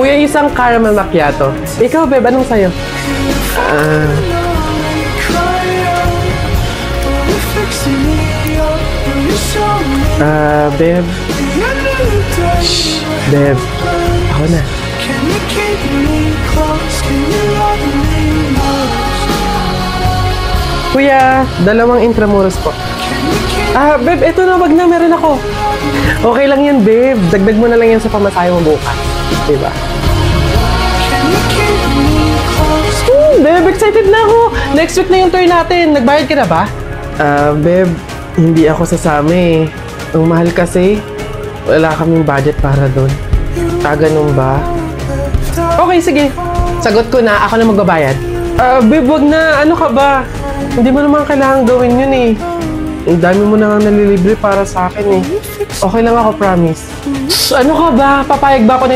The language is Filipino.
Kuya, isang caramel macchiato. Ikaw, Beb, anong sa'yo? Beb. Shh, Beb. Ako na. Kuya, 2 Intramuros po. Beb, eto na, wag na, meron ako. Okay lang yan, Beb. Dagdag mo na lang yan sa pamasahe mo bukas. Diba? Beb, excited na ako. Next week na yung tour natin. Nagbayad ka na ba? Beb, hindi ako sasama eh. Ang mahal kasi. Wala kaming budget para doon. Ganun ba? Okay, sige. Sagot ko na. Ako na magbabayad. Beb, wag na. Ano ka ba? Hindi mo naman kailangan gawin yun eh. Ang dami mo na nga nalilibre para sa akin eh. Okay lang ako, promise. Ano ka ba? Papayag ba ako na